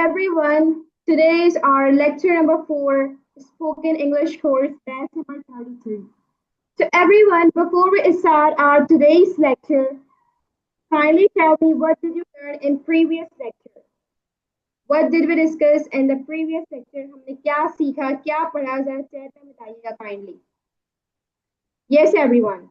everyone, today is our lecture number 4, Spoken English course, batch number 33. So everyone, before we start our today's lecture, kindly tell me what did you learn in previous lecture? What did we discuss in the previous lecture? हमने क्या सीखा, क्या पढ़ा, जरा chat में बताइएगा kindly. Yes, everyone.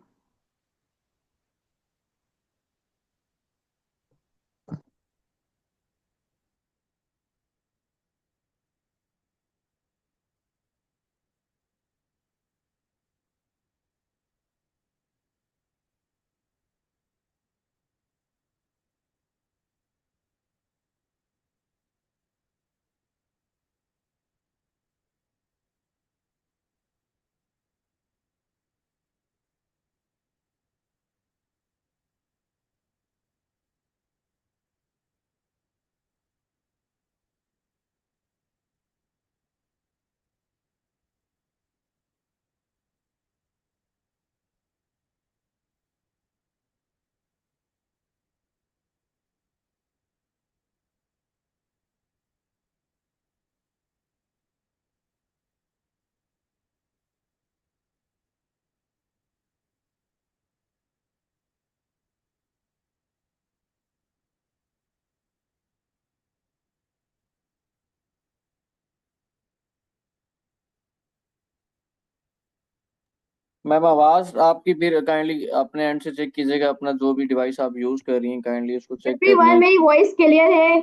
Ma'am आवाज आपकी फिर काइंडली अपने एंड से चेक कीजिएगा। अपना जो भी डिवाइस आप यूज कर रही हैं काइंडली उसको चेक कर Everyone, लें। मेरी वॉइस क्लियर है?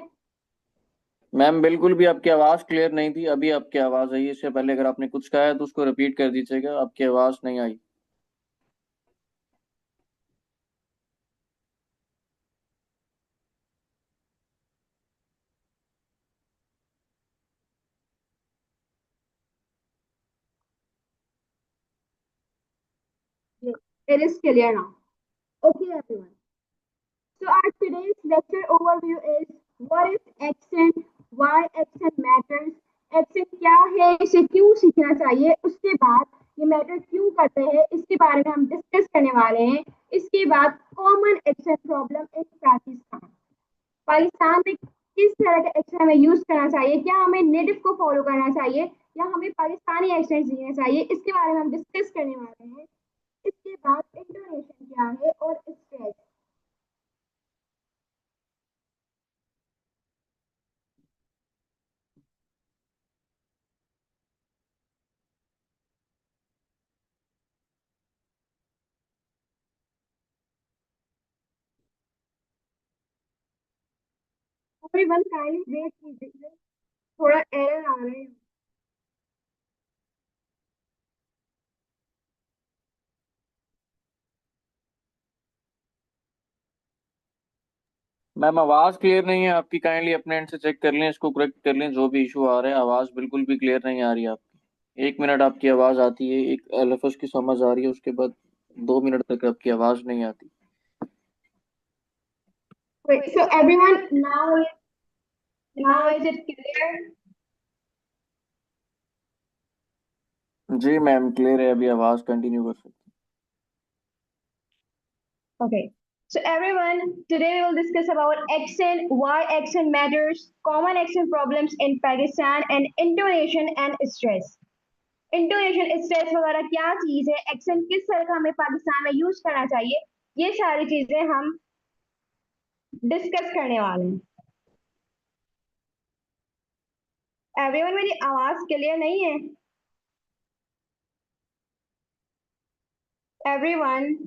मैम बिल्कुल भी आपकी आवाज क्लियर नहीं थी, अभी आपकी आवाज आई। इससे पहले अगर आपने कुछ कहा है तो उसको रिपीट कर दीजिएगा, आपकी आवाज नहीं आई। It is clear now. Okay, everyone. So our today's lecture overview is what is accent, why accent matters, accent क्या है, इसे क्यों सीखना चाहिए, उसके बाद ये मैटर क्यों करते हैं, इसके बारे में हम डिस्कस करने वाले हैं। इसके बाद common accent problem in Pakistan. Pakistan में किस तरह का एक्सेंट हमें यूज करना चाहिए, क्या हमें नेटिव को फॉलो करना चाहिए या हमें पाकिस्तानी एक्सेंट सीखना चाहिए, इसके बारे में हम डिस्कस करने वाले हैं। इसके बाद इंटोनेशन क्या है और स्ट्रेस। everyone kindly wait कीजिए, थोड़ा एरर आ रहे हैं। मैम आवाज क्लियर नहीं है आपकी, काइंडली अपने एंड से चेक कर लें, इसको करेक्ट कर लें। जो भी इशू आ रहा है आवाज बिल्कुल भी क्लियर नहीं आ रही है आपकी। 1 मिनट आपकी आवाज आती है, एक लफ्ज की समझ आ रही है, उसके बाद 2 मिनट तक आपकी आवाज नहीं आती। Wait, so everyone now is it clear? जी मैम क्लियर है, अभी आवाज कंटिन्यू कर सकते Okay. So everyone, today we will discuss about accent, why accent matters, common accent problems in Pakistan, and intonation and stress. Intonation stress वगैरह क्या चीज है, एक्सेंट किस तरह का हमें पाकिस्तान में यूज करना चाहिए, ये सारी चीजें हम डिस्कस करने वाले हैं। एवरीवन, मेरी आवाज क्लियर नहीं है? एवरीवन,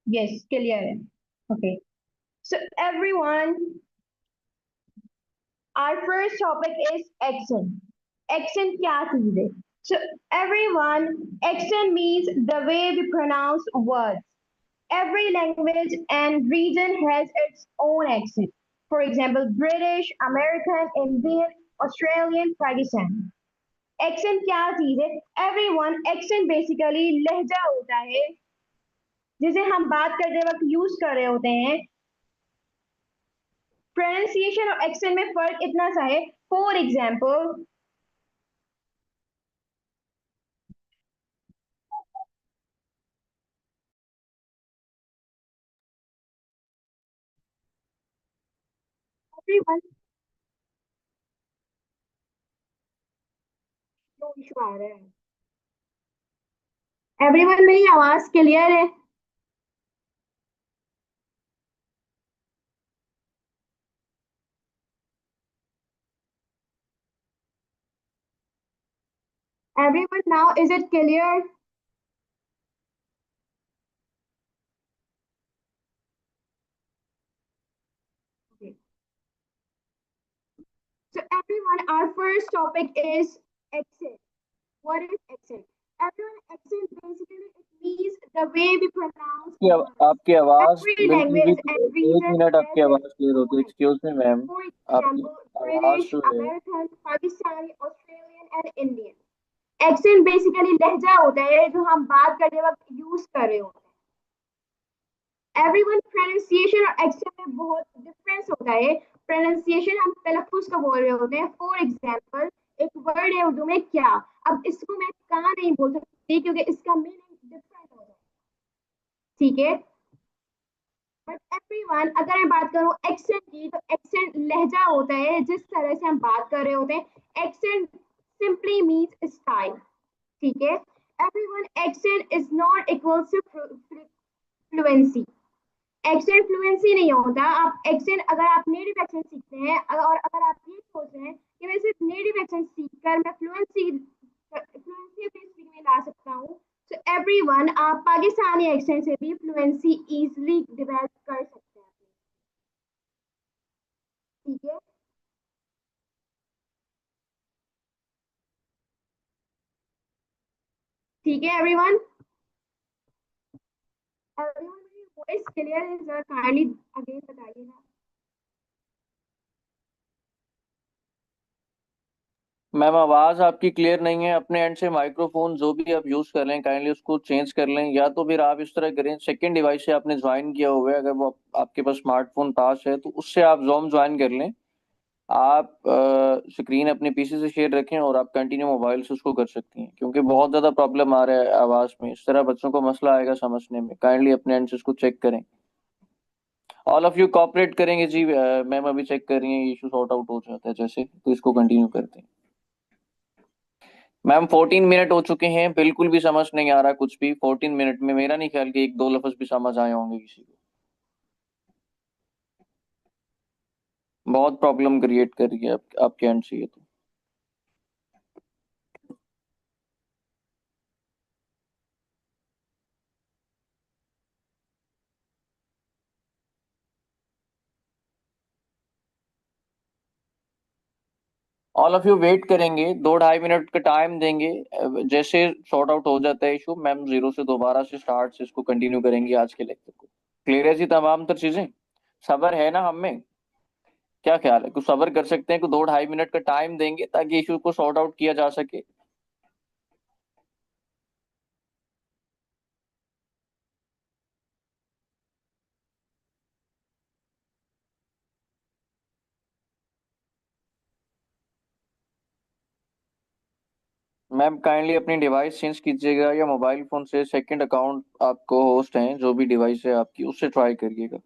यस क्लियर है। Okay, so everyone, our first topic is accent. Accent क्या चीज है? So everyone, accent means the way we pronounce words. Every language and region has its own accent. For example, British, American, Indian, Australian, Pakistani. Accent क्या चीज है? Everyone, accent basically लहजा होता है जिसे हम बात करते वक्त यूज कर रहे होते हैं। प्रोनाउंसिएशन और एक्सेंट में फर्क इतना सा है। फॉर एग्जाम्पल, एवरीवन, जो इशू आ रहा है, एवरीवन मेरी आवाज क्लियर है? Everyone now is it clear? So everyone, our first topic is accent. What is accent? Everyone, accent basically it means the way we pronounce words. आपकी आवाज Every बिल्कुल भी, language and एक region मिनट आपकी has its आवाज clear होती है, own excuse me accent. Ma'am. For आपकी example, आवाज British, जो है, American, Pakistani, Australian, and Indian. Accent basically लहजा होता है जो हम बात करते वक्त यूज कर रहे होते हैं। एवरीवन, प्रोनाउंसिएशन और एक्सेंट में बहुत डिफरेंस होता है। प्रोनाउंसिएशन हम तलफ्फुज को बोल रहे होते हैं। फॉर एग्जांपल, एक वर्ड है उर्दू में क्या, अब इसको मैं कहाँ नहीं बोल सकती क्योंकि इसका मीनिंग डिफरेंट हो जाए। ठीक है, बट एवरीवन अगर मैं बात करूँ एक्सेंट की, तो एक्सेंट लहजा होता है जिस तरह से हम बात कर रहे होते हैं। Accent simply means style. ठीक है, everyone, accent is not equal to fluency. Accent fluency नहीं होता। आप एक्सेंट, अगर आप नेटिव एक्सेंट सीखते हैं और अगर आप ये सोच रहे हैं कि मैं सिर्फ नेटिव एक्सेंट सीखकर मैं फ्लुएंसी फ्लुएंसी अपनी स्पीकिंग में ला सकता हूँ, तो एवरीवन आप पाकिस्तानी एक्सेंट से भी फ्लुएंसी इजीली डेवलप कर सकते हैं। ठीक है, ठीक है एवरीवन, एवरीवन मेरी वॉइस क्लियर है? जरा काइंडली अगेन बताइएगा। मैम आवाज आपकी क्लियर नहीं है। अपने एंड से माइक्रोफोन जो भी आप यूज कर लें, काइंडली उसको चेंज कर लें, या तो फिर आप इस तरह करें, सेकंड डिवाइस से आपने ज्वाइन किया हुआ है, अगर वो आपके पास स्मार्टफोन पास है तो उससे आप जूम ज्वाइन कर लें। आप स्क्रीन अपने पीसी से शेयर रखें और आप कंटिन्यू मोबाइल से उसको कर सकती हैं, क्योंकि बहुत ज़्यादा प्रॉब्लम आ रहा है आवाज़ में। इस तरह बच्चों को मसला आएगा समझने में। काइंडली अपने एंड से उसको चेक करें। ऑल ऑफ यू कॉपरेट करेंगे जी। मैम अभी चेक कर रही हैं, इशू सॉर्ट आउट हो जाता है जैसे, तो इसको कंटिन्यू करते हैं। मैम 14 मिनट हो चुके हैं, बिल्कुल भी समझ नहीं आ रहा कुछ भी। 14 मिनट में मेरा नहीं ख्याल कि एक दो लफ्ज भी समझ आए होंगे किसी को। बहुत प्रॉब्लम क्रिएट कर रही है आपके एंड से ये तो। ऑल ऑफ यू वेट करेंगे, 2-2.5 मिनट का टाइम देंगे। जैसे सॉर्ट आउट हो जाता है इशू, मैम जीरो से दोबारा से स्टार्ट से इसको कंटिन्यू करेंगे आज के लेक्चर को। क्लियर है जी तमाम तर चीजें? सब्र है ना हम में? क्या ख्याल है, कुछ सब्र कर सकते हैं? कुछ 2-2.5 मिनट का टाइम देंगे ताकि इशू को सॉर्ट आउट किया जा सके। मैम काइंडली अपनी डिवाइस चेंज कीजिएगा, या मोबाइल फोन से सेकंड अकाउंट आपको होस्ट हैं जो भी डिवाइस है आपकी, उससे ट्राई करिएगा।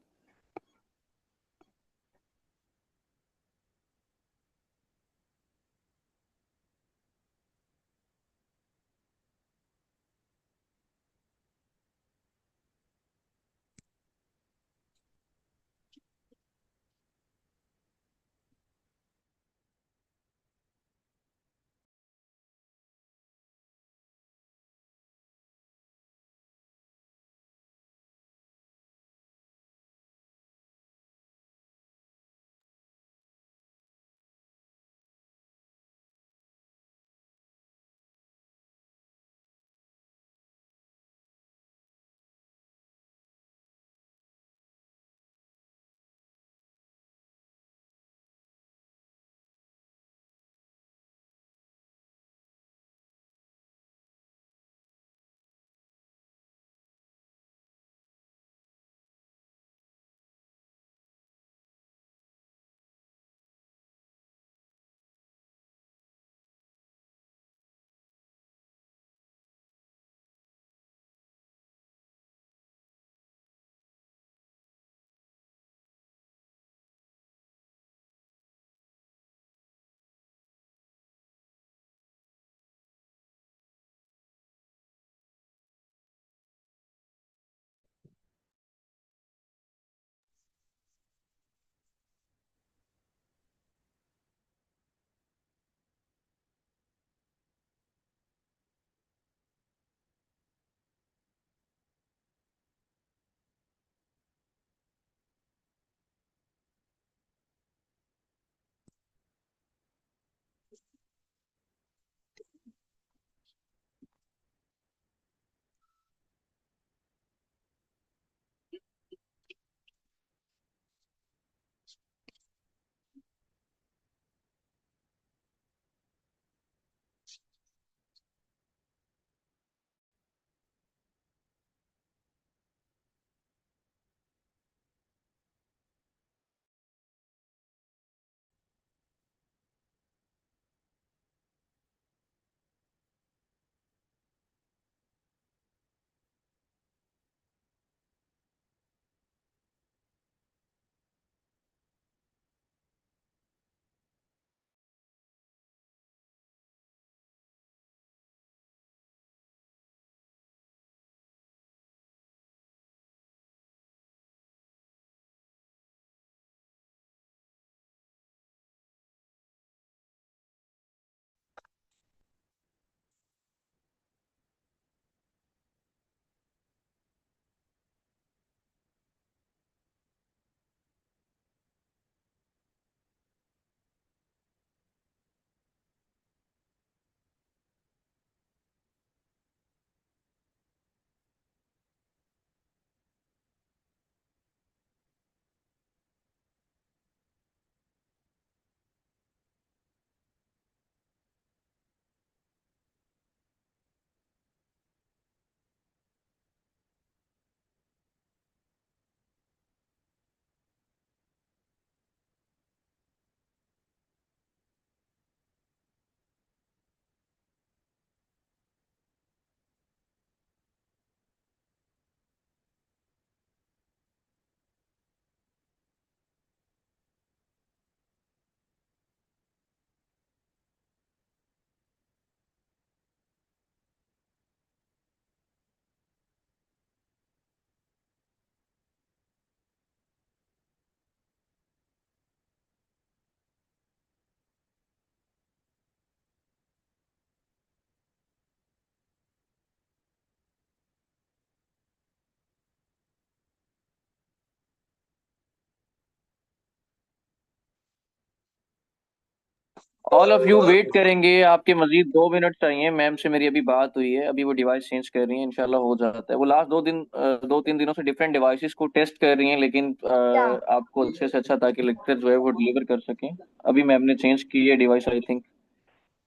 ऑल ऑफ यू वेट करेंगे, आपके मजीद 2 मिनट चाहिए। मैम से मेरी अभी बात हुई है, अभी वो डिवाइस चेंज कर रही है, इंशाल्लाह हो जाता है। वो लास्ट 2-3 दिनों से डिफरेंट डिवाइसेस को टेस्ट कर रही हैं, लेकिन Yeah. आपको अच्छे से अच्छा ताकि लेक्चर जो है वो डिलीवर कर सकें। अभी मैम ने चेंज की है डिवाइस आई थिंक।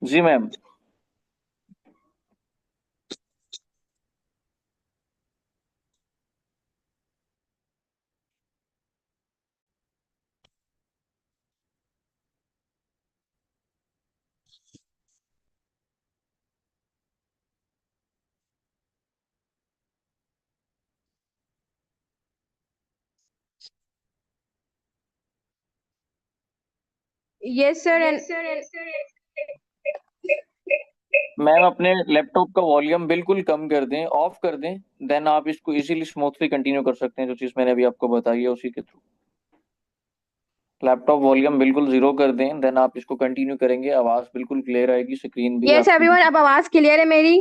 जी ma'am. Yes, sir. And ma'am अपने लैपटॉप का वॉल्यूम बिल्कुल कम कर दें, ऑफ कर दें, देन आप इसको इजीली स्मूथली कंटिन्यू कर सकते हैं। जो चीज़ मैंने अभी आपको बताई है उसी के थ्रू लैपटॉप वॉल्यूम बिल्कुल जीरो कर दें, देन आप इसको कंटिन्यू करेंगे, आवाज़ बिल्कुल क्लियर आएगी, स्क्रीन भी yes, आपकी everyone. भी। अब आवाज क्लियर है मेरी?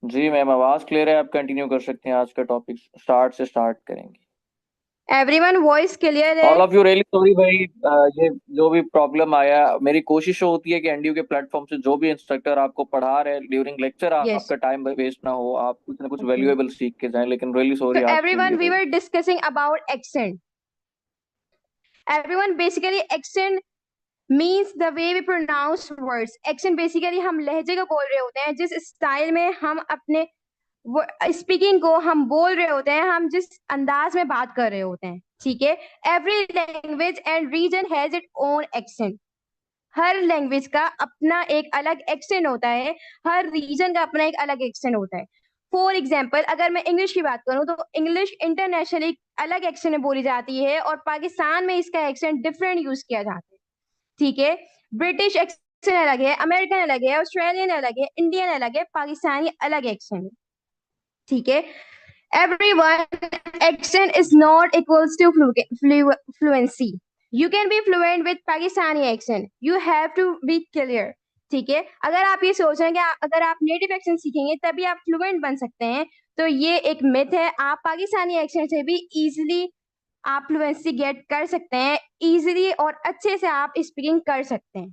जी मैम आवाज़ क्लियर है, आप कंटिन्यू कर सकते हैं। आज का टॉपिक स्टार्ट से स्टार्ट करेंगे। Everyone, वॉइस क्लियर है? All of you really sorry भाई, ये जो भी प्रॉब्लम आया, मेरी कोशिश होती है कि एनडीयू के प्लेटफॉर्म से जो भी इंस्ट्रक्टर आपको पढ़ा रहे हैं ड्यूरिंग लेक्चर, Yes. आपका टाइम वेस्ट ना हो, आप कुछ ना कुछ Okay. वैल्यूएबल सीख के जाएं। लेकिन रियली So सॉरी आज के लिए everyone, we भाई। were discussing about accent. Everyone, basically accent means the way we pronounce words. Accent basically हम लहजे को बोल रहे होते हैं, जिस स्टाइल में हम अपने स्पीकिंग को हम बोल रहे होते हैं, हम जिस अंदाज में बात कर रहे होते हैं, ठीक है। Every language and region has it own accent. हर लैंग्वेज का अपना एक अलग एक्सेंट होता है, हर रीजन का अपना एक अलग एक्सेंट होता है। फॉर एग्जाम्पल, अगर मैं इंग्लिश की बात करूं तो इंग्लिश इंटरनेशनली अलग एक्सेंट में बोली जाती है, और पाकिस्तान में इसका एक्सेंट डिफरेंट यूज किया जाता है, ठीक है। ब्रिटिश एक्सेंट अलग है, अमेरिकन अलग है, ऑस्ट्रेलियन अलग है, इंडियन अलग है, पाकिस्तानी अलग एक्सेंट है, ठीक है। Everyone, accent is not equals to fluency. You can be fluent with Pakistani accent. You have to be clear. ठीक है। अगर आप ये सोच रहे हैं कि अगर आप नेटिव एक्सेंट सीखेंगे तभी आप फ्लुएंट बन सकते हैं, तो ये एक मिथ है। आप पाकिस्तानी एक्सेंट से भी इजीली आप फ्लुएंसी गेट कर सकते हैं, इजीली और अच्छे से आप स्पीकिंग कर सकते हैं,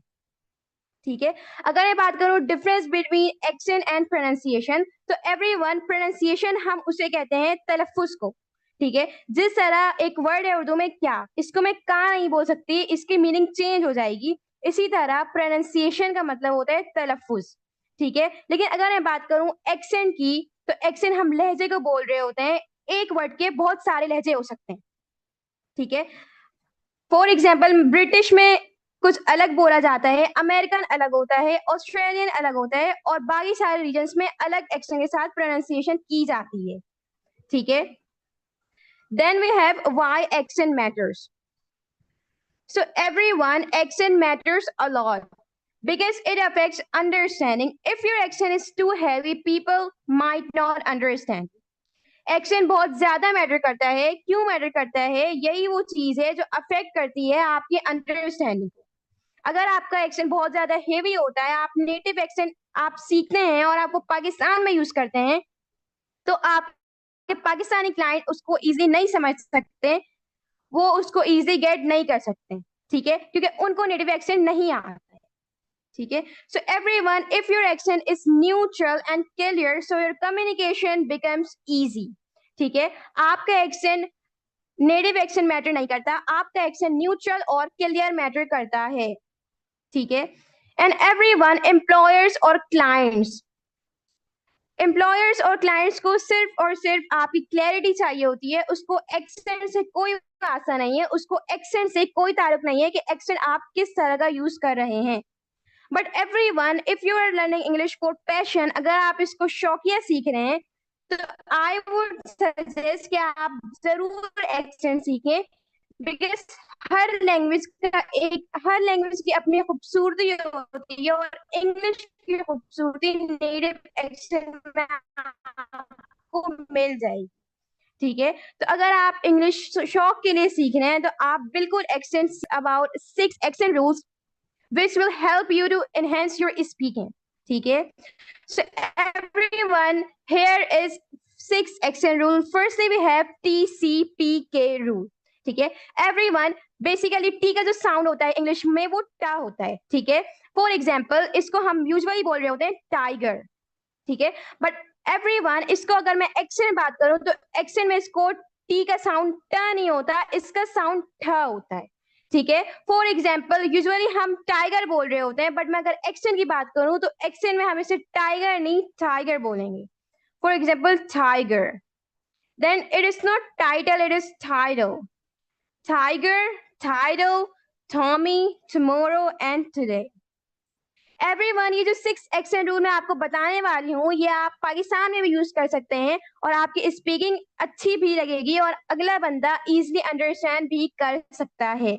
ठीक है। अगर मैं बात करूं difference between accent and pronunciation, तो एवरीवन, प्रोनाउंसिएशन हम उसे कहते हैं तलफ्फुज को, ठीक है। जिस तरह एक वर्ड है उर्दू में क्या, इसको मैं का नहीं बोल सकती, इसकी मीनिंग चेंज हो जाएगी। इसी तरह प्रोनाउंसिएशन का मतलब होता है तलफ्फुज, ठीक है। लेकिन अगर मैं बात करूं एक्सेंट की, तो एक्सेंट हम लहजे को बोल रहे होते हैं, एक वर्ड के बहुत सारे लहजे हो सकते हैं, ठीक है। फॉर एग्जाम्पल, ब्रिटिश में कुछ अलग बोला जाता है, अमेरिकन अलग होता है, ऑस्ट्रेलियन अलग होता है, और बाकी सारे रीजन्स में अलग एक्सेंट के साथ प्रोनाउंसिएशन की जाती है, ठीक है। Then we have why accent matters. So everyone, accent matters a lot because it affects understanding. If your accent is too heavy, people might not understand. Accent बहुत ज्यादा मैटर करता है। क्यों मैटर करता है? यही वो चीज है जो अफेक्ट करती है आपकी अंडरस्टैंडिंग को। अगर आपका एक्सेंट बहुत ज्यादा हेवी होता है, आप नेटिव एक्सेंट आप सीखते हैं और आपको पाकिस्तान में यूज करते हैं, तो आपके पाकिस्तानी क्लाइंट उसको इजी नहीं समझ सकते, वो उसको इजी गेट नहीं कर सकते, ठीक है, क्योंकि उनको नेटिव एक्सेंट नहीं आता है, ठीक है। So everyone, if your accent is neutral and clear, so your communication becomes easy, ठीक है। आपका एक्सेंट नेटिव एक्सेंट मैटर नहीं करता, आपका एक्सेंट न्यूट्रल और क्लियर मैटर करता है, ठीक है। एंड एवरीवन, एम्प्लॉयर्स और क्लाइंट्स, एम्प्लॉयर्स और क्लाइंट्स को सिर्फ और सिर्फ आपकी क्लैरिटी चाहिए होती है, उसको एक्सेंट से कोई आशा नहीं है, उसको एक्सेंट से कोई ताल्लुक नहीं है कि एक्सेंट आप किस तरह का यूज कर रहे हैं। But everyone, if you are learning English for passion, अगर आप इसको शौकिया सीख रहे हैं, तो आई वुड सजेस्ट कि आप जरूर एक्सेंट सीखें, बिकॉज हर लैंग्वेज की अपनी खूबसूरती होती है, और इंग्लिश की खूबसूरती नेटिव एक्सेंट में आपको मिल जाएगी, ठीक है। तो अगर आप इंग्लिश शौक के लिए सीख रहे हैं, तो आप बिल्कुल accent about 6 accent rules which will help you to enhance your speaking, ठीक है। So everyone, here is 6 accent rule. Firstly, we have TCPK rule, ठीक है। Everyone, बेसिकली टी का जो साउंड होता है इंग्लिश में वो टा होता है, ठीक है। फॉर एग्जाम्पल इसको हम यूजुअली बोल रहे होते हैं टाइगर, ठीक है। बट एवरीवन, इसको अगर मैं एक्सेंट में बात करूं तो एक्सेंट में इसको टी का साउंड ट नहीं होता, इसका साउंड ठ होता है, ठीक है। फॉर एग्जाम्पल यूजुअली हम टाइगर बोल रहे होते हैं, बट मैं अगर एक्सेंट की बात करूं तो एक्सेंट में हम इसे टाइगर नहीं टाइगर बोलेंगे। For example tiger, then it is not title, it is title. Tiger, title, Tommy, tomorrow and today. Everyone, ये जो 6 एक्सेंट रूल मैं आपको बताने वाली हूँ ये आप पाकिस्तान में भी यूज कर सकते हैं और आपकी स्पीकिंग अच्छी भी लगेगी और अगला बंदा इजीली अंडरस्टैंड भी कर सकता है,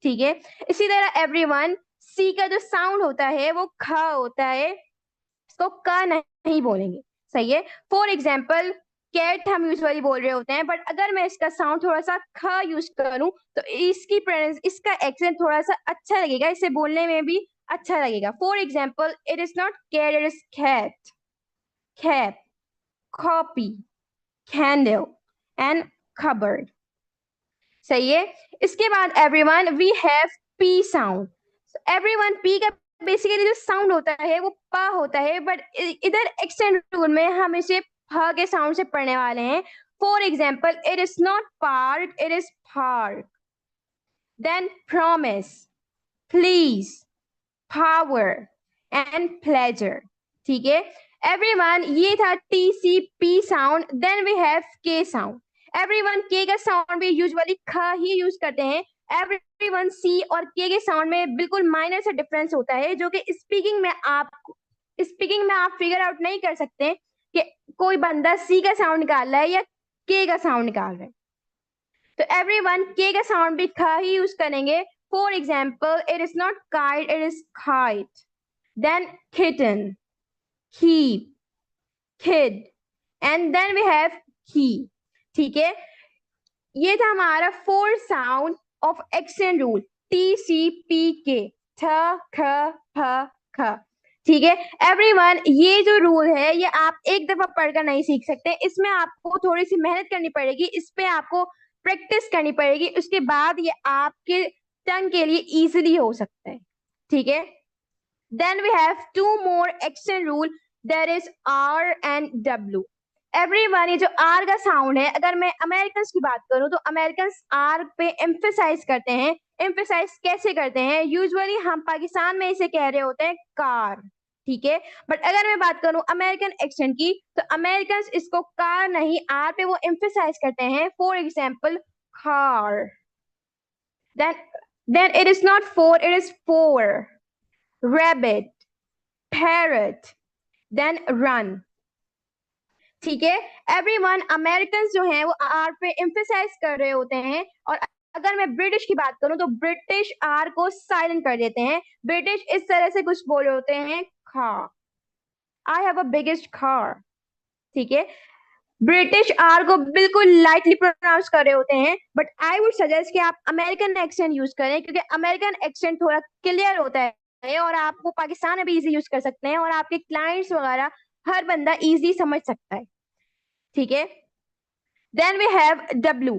ठीक है। इसी तरह एवरीवन, सी का जो साउंड होता है वो ख होता है, इसको क नहीं बोलेंगे, सही है। फॉर एग्जाम्पल कैट हम यूजुअली बोल रहे होते हैं, बट अगर मैं इसका साउंड थोड़ा सा ख यूज करूं तो इसका एक्सेंट थोड़ा सा अच्छा लगेगा, इसे बोलने में भी अच्छा लगेगा। For example it is not cat, it is cat, cap, copy, candle and cupboard, सही है। इसके बाद everyone we have P sound. Everyone, P का बेसिकली जो साउंड होता है वो प होता है, बट इधर एक्सेंट रूल में हम इसे फ के साउंड से पढ़ने वाले हैं। For example it is not park, it is park. Then promise, please, power and pleasure, ठीक है। एवरीवन, ये था T C P sound. Then we have K sound. Everyone, K का साउंड भी यूजुअली ख ही यूज करते हैं। एवरीवन, सी और के साउंड में बिल्कुल माइनर सा डिफरेंस होता है जो कि स्पीकिंग में आप फिगर आउट नहीं कर सकते कि कोई बंदा सी का साउंड निकाल रहा है या के का साउंड निकाल रहा है। तो एवरीवन, के का साउंड भी ख ही यूज करेंगे। For example it is not kite, it is kite. Then kitten, keep, kid and then we have key, ठीक है। ये था हमारा 4 sound of accent rule, T C P K, ठ ख फ ख, ठीक है। एवरीवन, ये जो रूल है ये आप एक दफा पढ़कर नहीं सीख सकते, इसमें आपको थोड़ी सी मेहनत करनी पड़ेगी, इस पे आपको प्रैक्टिस करनी पड़ेगी, उसके बाद ये आपके टंग के लिए इजीली हो सकता है, ठीक है। Then we have 2 more accent rule, that is R and W. Everyone, ये जो R का साउंड है, अगर मैं अमेरिकन की बात करूं तो अमेरिकन R पे एम्फेसाइज करते हैं। एम्फेसाइज कैसे करते हैं? यूजुअली हम पाकिस्तान में इसे कह रहे होते हैं कार, ठीक है। बट अगर मैं बात करूं अमेरिकन एक्सेंट की तो अमेरिकन इसको कार नहीं R पे वो एम्फेसाइज करते हैं। For example car, then it is not four, it is four. Rabbit, parrot, then run, ठीक है। एवरीवन, अमेरिकन जो हैं वो आर पे एम्फेसाइज कर रहे होते हैं और अगर मैं ब्रिटिश की बात करूं तो ब्रिटिश आर को साइलेंट कर देते हैं। ब्रिटिश इस तरह से कुछ बोल रहे होते हैं car, I have a biggest car, ठीक है। ब्रिटिश आर को बिल्कुल लाइटली प्रोनाउंस कर रहे होते हैं, बट आई वुड सजेस्ट कि आप अमेरिकन एक्सेंट यूज करें क्योंकि अमेरिकन एक्सेंट थोड़ा क्लियर होता है और आप वो पाकिस्तान में भी इजी यूज कर सकते हैं और आपके क्लाइंट्स वगैरह हर बंदा इजी समझ सकता है, ठीक है। Then we have W.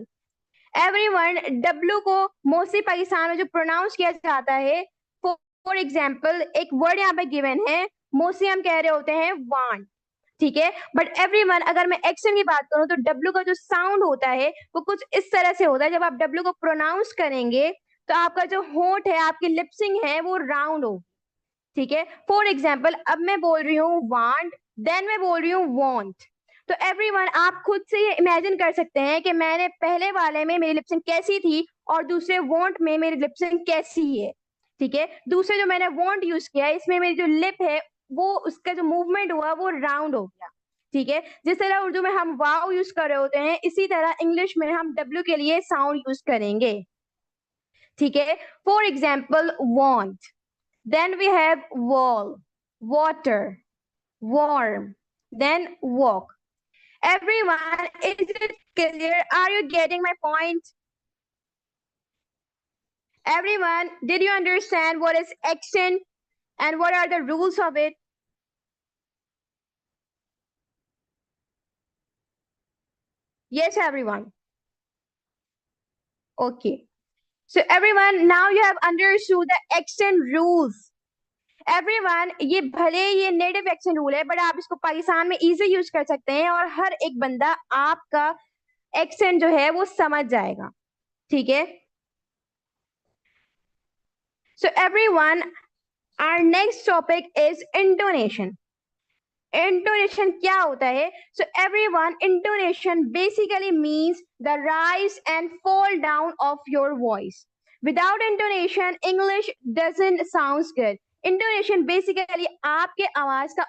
Everyone, W को मोस्टली पाकिस्तान में जो प्रोनाउंस किया जाता है, फॉर एग्जाम्पल एक वर्ड यहाँ पे गिवन है, मोस्टली हम कह रहे होते हैं वांट, ठीक है। बट एवरीवन, अगर मैं एक्सेंट की बात करूं तो डब्ल्यू का जो साउंड होता है वो कुछ इस तरह से होता है, जब आप डब्ल्यू को प्रोनाउंस करेंगे तो आपका जो होंठ है, आपकी लिपसिंग है वो राउंड हो, ठीक है। फॉर एग्जाम्पल अब मैं बोल रही हूँ वांट, देन मैं बोल रही हूँ वॉन्ट। तो एवरीवन, आप खुद से ये इमेजिन कर सकते हैं कि मैंने पहले वाले में मेरी लिपसिंग कैसी थी और दूसरे वॉन्ट में मेरी लिपसिंग कैसी है, ठीक है। दूसरे जो मैंने वॉन्ट यूज किया इसमें मेरी जो लिप है वो उसका जो मूवमेंट हुआ वो राउंड हो गया, ठीक है। जिस तरह उर्दू में हम वाव यूज कर रहे होते हैं इसी तरह इंग्लिश में हम डब्ल्यू के लिए साउंड यूज करेंगे, ठीक है। For example want, then we have wall, water, warm, then walk. Everyone, is it clear? Are you getting my point? Everyone, did you understand what is accent and what are the rules of it? Yes, everyone. Okay. So everyone, now you have understood the accent rules. Everyone, ये भले ये native accent rule है, but आप इसको पाकिस्तान में easy use कर सकते हैं और हर एक बंदा आपका एक्सेंट जो है वो समझ जाएगा, ठीक है? So everyone, our next topic is intonation. Intonation क्या होता है? So everyone, intonation basically means the rise and fall down of your voice. Without intonation, English doesn't sound good. Intonation basically आपके आवाज का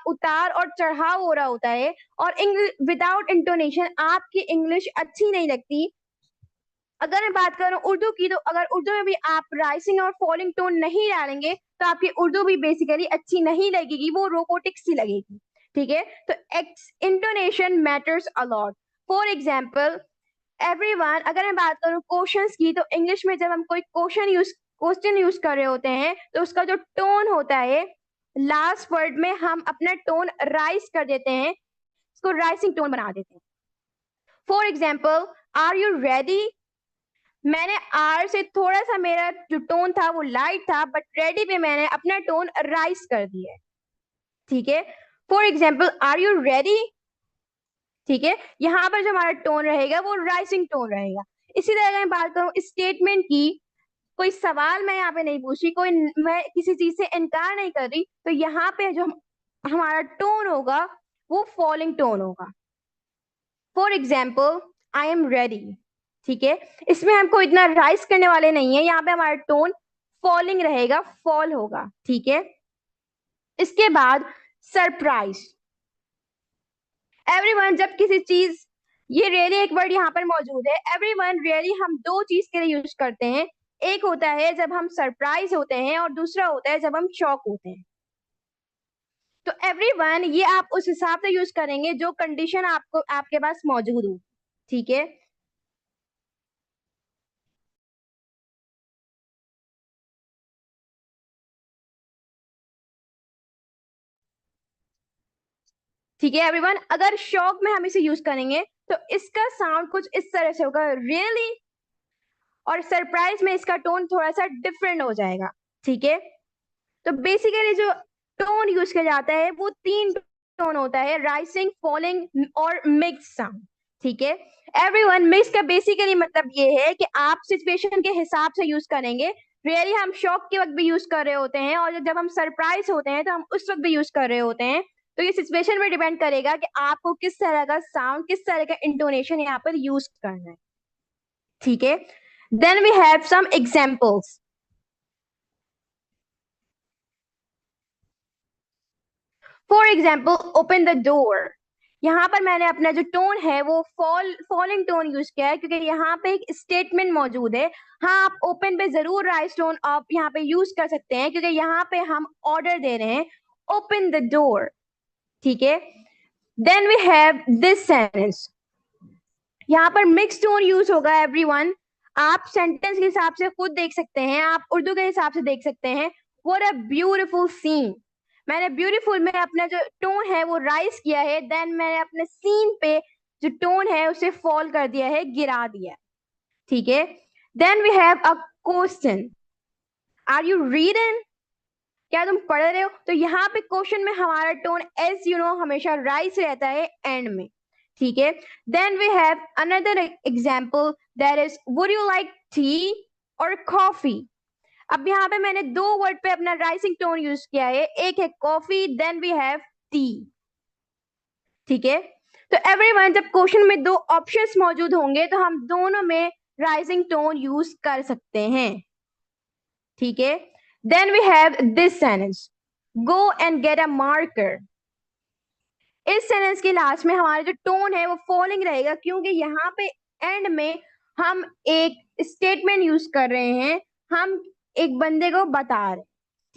उतार और चढ़ाव हो रहा होता है, और विदाउट इंटोनेशन आपकी इंग्लिश अच्छी नहीं लगती। अगर मैं बात करूं उर्दू की, तो अगर उर्दू में भी आप राइजिंग और फॉलिंग टोन नहीं डालेंगे तो आपकी उर्दू भी बेसिकली अच्छी नहीं लगेगी, वो रोबोटिक सी लगेगी, ठीक है? तो intonation matters a lot. For example everyone, अगर मैं बात करूं क्वेश्चंस की, तो इंग्लिश में जब हम कोई क्वेश्चन यूज कर रहे होते हैं तो उसका जो टोन होता है, लास्ट वर्ड में हम अपना टोन राइज कर देते हैं, इसको राइजिंग टोन बना देते हैं। For example, are you ready? मैंने आर से थोड़ा सा मेरा जो टोन था वो लाइट था, बट रेडी पे मैंने अपना टोन राइज कर दिया है, ठीक है? For example, are you ready? ठीक है, यहाँ पर जो हमारा टोन रहेगा वो राइजिंग टोन रहेगा। इसी तरह अगर मैं बात करूं स्टेटमेंट की, कोई सवाल मैं यहाँ पे नहीं पूछ रही, मैं किसी चीज से इनकार नहीं कर रही, तो यहाँ पे जो हमारा टोन होगा वो फॉलिंग टोन होगा। For example, I am ready, ठीक है? इसमें हमको इतना राइज करने वाले नहीं है, यहाँ पे हमारा टोन फॉलिंग रहेगा, फॉल होगा, ठीक है? इसके बाद सरप्राइज। एवरीवन, जब किसी चीज, ये रियली एक वर्ड यहाँ पर मौजूद है, एवरीवन रियली हम दो चीज के लिए यूज करते हैं। एक होता है जब हम सरप्राइज होते हैं और दूसरा होता है जब हम शॉक होते हैं। तो एवरीवन ये आप उस हिसाब से यूज करेंगे जो कंडीशन आपको आपके पास मौजूद हो, ठीक है? ठीक है एवरीवन, अगर शॉक में हम इसे यूज करेंगे तो इसका साउंड कुछ इस तरह से होगा, रियली, और सरप्राइज में इसका टोन थोड़ा सा डिफरेंट हो जाएगा, ठीक है? तो बेसिकली जो टोन यूज किया जाता है वो 3 टोन होता है, राइजिंग, फॉलिंग और मिक्स साउंड, ठीक है? एवरीवन, मिक्स का बेसिकली मतलब ये है कि आप सिचुएशन के हिसाब से यूज करेंगे। रियली हम शॉक के वक्त भी यूज कर रहे होते हैं, और जब हम सरप्राइज होते हैं तो हम उस वक्त भी यूज कर रहे होते हैं। तो ये सिचुएशन पे डिपेंड करेगा कि आपको किस तरह का साउंड, किस तरह का इंटोनेशन यहाँ पर यूज करना है, ठीक है? Then we have some examples. For example, open the door. यहाँ पर मैंने अपना जो टोन है वो फॉलिंग टोन यूज किया है, क्योंकि यहाँ पे एक स्टेटमेंट मौजूद है। हाँ, आप ओपन पे जरूर राइज टोन आप यहाँ पे यूज कर सकते हैं, क्योंकि यहाँ पे हम ऑर्डर दे रहे हैं, ओपन द डोर, ठीक है? Then we have this sentence. यहाँ पर मिक्स टोन यूज होगा एवरीवन। आप सेंटेंस के हिसाब से खुद देख सकते हैं, आप उर्दू के हिसाब से देख सकते हैं। What a beautiful scene. मैंने ब्यूटीफुल में अपना जो टोन है वो राइज किया है, देन मैंने अपने सीन पे जो टोन है उसे फॉल कर दिया है, गिरा दिया, ठीक है? Then we have a question, are you reading? क्या तुम पढ़ रहे हो? तो यहाँ पे क्वेश्चन में हमारा टोन एज यू नो हमेशा राइज रहता है एंड में, ठीक है? Then we have another example, that is would you like tea or coffee. अब यहाँ पे मैंने 2 वर्ड पे अपना राइजिंग टोन यूज किया है, एक है coffee, then we have tea, ठीक है? तो एवरीवन, जब क्वेश्चन में 2 ऑप्शंस मौजूद होंगे तो हम दोनों में राइजिंग टोन यूज कर सकते हैं, ठीक है? Then we have this sentence, go and get a marker. इस सेंटेंस के लास्ट में हमारा जो टोन है वो फॉलिंग रहेगा, क्योंकि यहाँ पे एंड में हम एक स्टेटमेंट यूज कर रहे हैं, हम एक बंदे को बता रहे,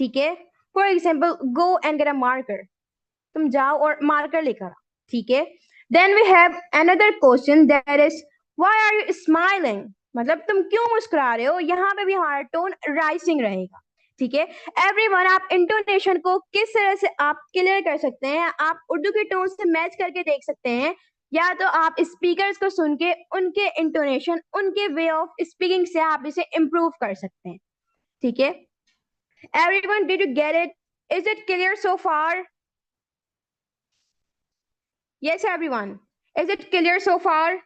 ठीक है? For example, go and get a marker, तुम जाओ और मार्कर लेकर आओ, ठीक है? Then we have another question, that is why are you smiling, मतलब तुम क्यों मुस्कुरा रहे हो। यहाँ पे भी हमारा टोन राइजिंग रहेगा, ठीक है? एवरीवन, आप इंटोनेशन को किस तरह से आप क्लियर कर सकते हैं, आप उर्दू के टोन से मैच करके देख सकते हैं। या तो आप स्पीकर्स को सुन के उनके इंटोनेशन, उनके वे ऑफ स्पीकिंग से आप इसे इम्प्रूव कर सकते हैं, ठीक है। Everyone, did you get it? Is it clear so far? Yes everyone, is it clear so far?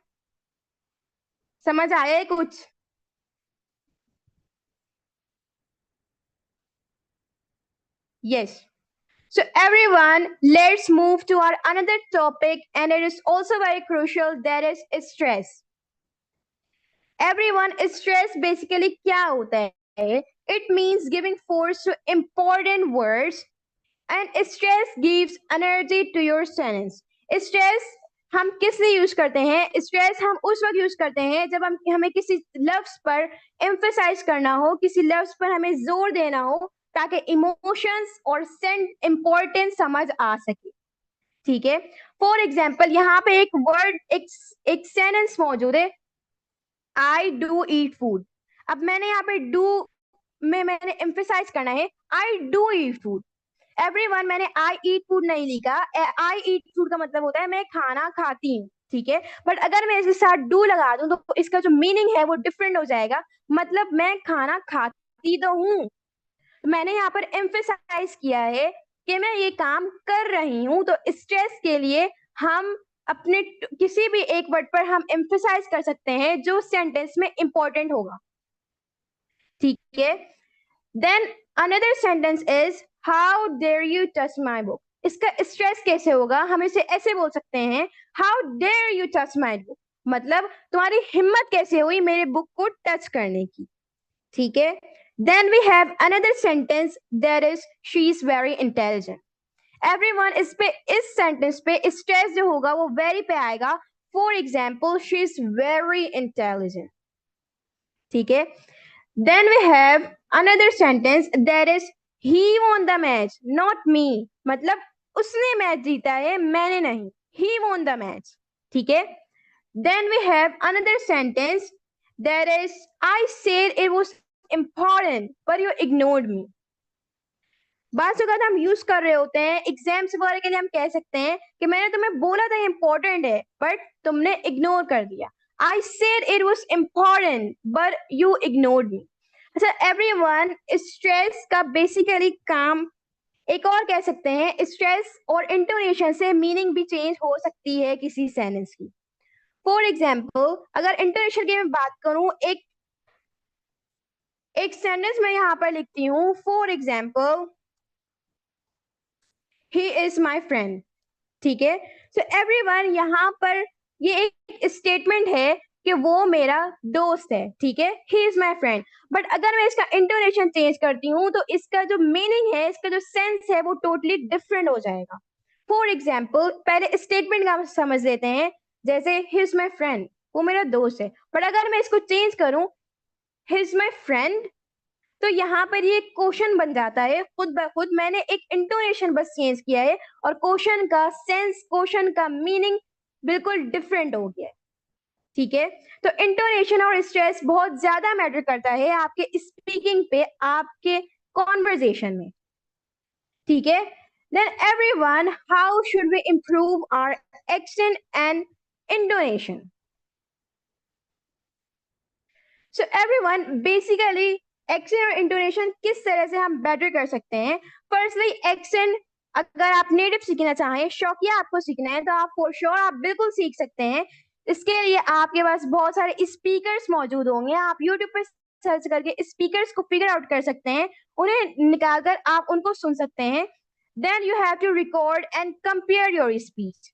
समझ आया है कुछ? Yes. So everyone, let's move to our another topic, and it is also very crucial, that is stress. Everyone, stress basically क्या होता है? It means giving force to important words, and stress gives energy to your sentence. Stress हम किस लिए use करते हैं? Stress हम उस वक्त यूज करते हैं जब हमें किसी लफ्ज पर एम्फेसाइज करना हो, किसी लफ्ज पर हमें जोर देना हो, ताकि इमोशंस और सेंट इंपॉर्टेंस समझ आ सके, ठीक है। फॉर एग्जाम्पल, यहाँ पे एक वर्ड, एक सेंटेंस मौजूद है, आई डू ईट फूड। अब मैंने यहाँ पे डू में मैंने एम्फेसाइज करना है I do eat food. Everyone, मैंने आई ईट फूड नहीं लिखा। आई ईट फूड का मतलब होता है मैं खाना खाती हूँ, ठीक है। बट अगर मैं इसके साथ डू लगा दूं तो इसका जो मीनिंग है वो डिफरेंट हो जाएगा। मतलब मैं खाना खाती तो हूँ, मैंने यहाँ पर एम्फेसाइज किया है कि मैं ये काम कर रही हूँ। तो स्ट्रेस के लिए हम अपने किसी भी एक वर्ड पर हम एम्फेसाइज कर सकते हैं जो सेंटेंस में इंपॉर्टेंट होगा, ठीक है। Then another sentence is how dare you touch my book. इसका स्ट्रेस कैसे होगा? हम इसे ऐसे बोल सकते हैं, how dare you touch my book, मतलब तुम्हारी हिम्मत कैसे हुई मेरे बुक को टच करने की, ठीक है। Then we have another sentence, that is she is very intelligent. Everyone, इस सेंटेंस पे स्ट्रेस जो होगा वो वेरी पे आएगा। For example, she is very intelligent, ठीक है। Then we have another sentence, that is he won the match not me, मतलब उसने मैच जीता है, मैंने नहीं। he won the match, ठीक है। Then we have another sentence, that is I said it was important but you ignored me। बात अगर हम यूज कर रहे होते हैं एग्जाम्स वगैरह के लिए, हम कह सकते हैं कि मैंने तुम्हें बोला था इंपॉर्टेंट है बट तुमने इग्नोर कर दिया। I said it was important but you ignored me। अच्छा एवरीवन, स्ट्रेस का बेसिकली काम एक और कह सकते हैं, स्ट्रेस और इंटोनेशन से मीनिंग भी चेंज हो सकती है किसी सेंटेंस की। फॉर एग्जाम्पल, अगर इंटोनेशन की मैं बात करूं, एक सेंटेंस में यहां पर लिखती हूं, for example he is my friend, ठीक है। सो एवरीवन, यहाँ पर ये एक स्टेटमेंट है कि वो मेरा दोस्त है, ठीक है, he is my friend. But अगर मैं इसका इंटोनेशन चेंज करती हूँ तो इसका जो मीनिंग है, इसका जो सेंस है वो टोटली डिफरेंट हो जाएगा। फॉर एग्जाम्पल, पहले स्टेटमेंट का समझ लेते हैं, जैसे ही इज माई फ्रेंड, वो मेरा दोस्त है। बट अगर मैं इसको चेंज करूं, ही इज माई फ्रेंड, तो यहाँ पर ये क्वेश्चन बन जाता है खुद ब खुद। मैंने एक इंटोनेशन बस चेंज किया है और क्वेश्चन का सेंस, क्वेश्चन का मीनिंग बिल्कुल डिफरेंट हो गया है, ठीक है। तो इंटोनेशन और स्ट्रेस बहुत ज्यादा मैटर करता है आपके स्पीकिंग पे, आपके कॉन्वर्जेशन में, ठीक है। Then everyone, how should we improve our accent and intonation? So everyone, basically accent और इंटोनेशन किस तरह से हम बेटर कर सकते हैं? फर्स्टली, एक्सेंट अगर आप नेटिव सीखना चाहें, शौकिया आपको सीखना है, तो आप फॉर श्योर आप बिल्कुल सीख सकते हैं। इसके लिए आपके पास बहुत सारे स्पीकर्स मौजूद होंगे। आप यूट्यूब पर सर्च करके स्पीकर्स को फिगर आउट कर सकते हैं, उन्हें निकालकर आप उनको सुन सकते हैं। Then you have to record and compare your speech.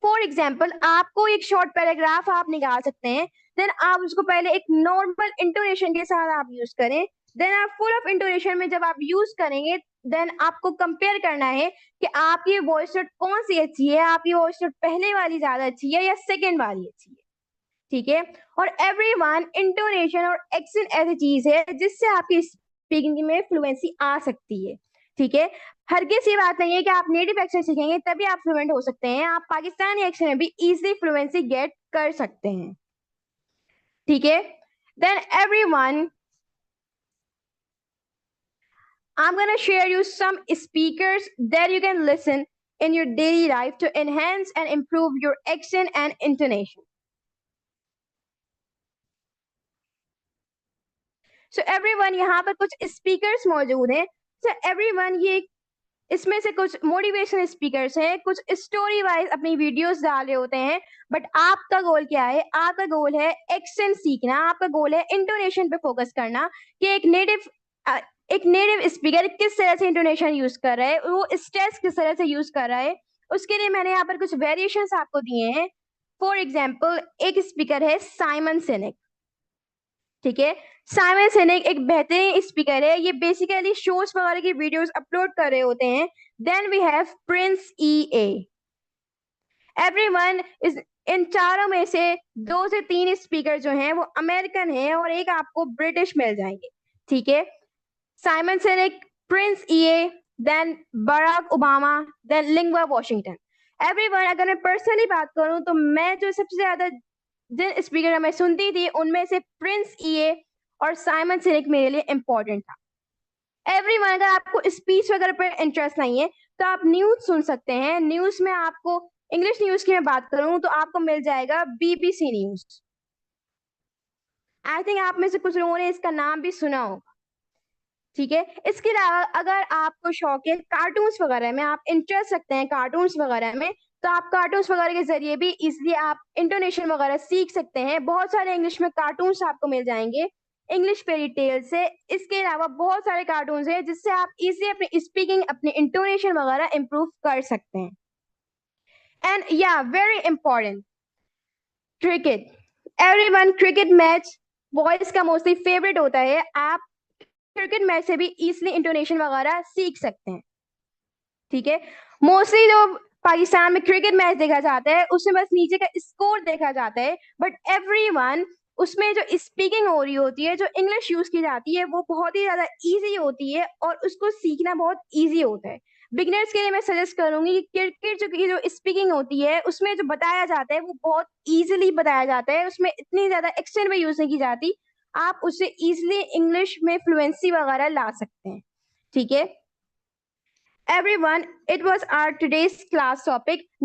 For example, आपको एक शॉर्ट पैराग्राफ आप निकाल सकते हैं, देन आप उसको पहले एक नॉर्मल इंटोनेशन के साथ आप यूज करें। देन आप फुल ऑफ इंटोनेशन में जब आप यूज करेंगे, देन आपको कंपेयर करना है कि आपकी वॉइस नोट कौन सी अच्छी है, आपकी वॉइस नोट पहले वाली ज्यादा अच्छी है या सेकेंड वाली अच्छी है, ठीक है। और एवरीवन, इंटोनेशन और एक्सेंट ऐसी चीज है जिससे आपकी स्पीकिंग में फ्लुएंसी आ सकती है, ठीक है। हरगिज़ ये बात नहीं है कि आप नेटिव एक्सेंट सीखेंगे तभी आप फ्लुएंट हो सकते हैं। आप पाकिस्तानी एक्सेंट में भी इजीली फ्लुएंसी गेट कर सकते हैं, ठीक है। Then everyone, I'm gonna share you some speakers that you can listen in your daily life to enhance and improve your accent and intonation. So everyone, यहाँ पर कुछ स्पीकर्स मौजूद हैं. So everyone, ये इसमें से कुछ मोटिवेशनल स्पीकर्स हैं, कुछ स्टोरी वाइज अपनी वीडियोस डाल रहे होते हैं. बट आपका गोल क्या है? आपका गोल है एक्सेंट सीखना, आपका गोल है इंटोनेशन पे फोकस करना कि एक नेटिव स्पीकर किस तरह से इंटोनेशन यूज कर रहा है, वो स्ट्रेस किस तरह से यूज कर रहा है. उसके लिए मैंने यहाँ पर कुछ वेरिएशंस आपको दिए हैं. फॉर एग्जाम्पल, एक स्पीकर है साइमन सिनेक. ठीक है, साइमन सिनेक एक बेहतरीन स्पीकर है. ये बेसिकली शोज वगैरह की वीडियोस अपलोड कर रहे होते हैं. Then we have prince EA. Everyone is इन चारों में से 2 से 3 स्पीकर जो हैं वो अमेरिकन हैं और एक आपको ब्रिटिश मिल जाएंगे. ठीक है, Simon Sinek, Prince EA, then Barack Obama, then लिंगवा वॉशिंगटन. एवरीवन, अगर मैं पर्सनली बात करूं तो मैं जो सबसे ज्यादा जिन स्पीकर मैं सुनती थी उनमें से प्रिंस EA और साइमन सिनेक मेरे लिए इंपॉर्टेंट था. एवरीवन, अगर आपको स्पीच वगैरह पर इंटरेस्ट नहीं है तो आप न्यूज सुन सकते हैं. न्यूज में आपको इंग्लिश न्यूज की मैं बात करूं तो आपको मिल जाएगा BBC न्यूज. आई थिंक आप में से कुछ लोगों ने इसका नाम भी सुना होगा. ठीक है, इसके अलावा अगर आपको शौक है कार्टून्स वगैरह में, आप इंटरेस्ट रखते हैं कार्टून्स वगैरह में, तो आप कार्टून्स वगैरह के जरिए भी इजिली आप इंटोनेशन वगैरह सीख सकते हैं. बहुत सारे इंग्लिश में कार्टून्स आपको मिल जाएंगे इंग्लिश फेरी टेल से. इसके अलावा बहुत सारे कार्टून्स हैं जिससे आप इजिली अपनी स्पीकिंग, अपनी इंटोनेशन वगैरह इंप्रूव कर सकते हैं. एंड या very important, cricket. Everyone, cricket match boys का मोस्टली फेवरेट होता है. आप क्रिकेट मैच से भी इजिली इंटोनेशन वगैरह सीख सकते हैं. ठीक है, मोस्टली जो पाकिस्तान में क्रिकेट मैच देखा जाता है उसमें बस नीचे का स्कोर देखा जाता है. बट एवरीवन, उसमें जो स्पीकिंग हो रही होती है, जो इंग्लिश यूज की जाती है, वो बहुत ही ज्यादा इजी होती है और उसको सीखना बहुत इजी होता है. बिगिनर्स के लिए मैं सजेस्ट करूंगी कि क्रिकेट जो स्पीकिंग होती है उसमें जो बताया जाता है वो बहुत इजीली बताया जाता है. उसमें इतनी ज्यादा एक्सेंट में यूज नहीं की जाती. आप उससे इजिली इंग्लिश में फ्लुएंसी वगैरह ला सकते हैं. ठीक है, everyone, it was our today's class topic.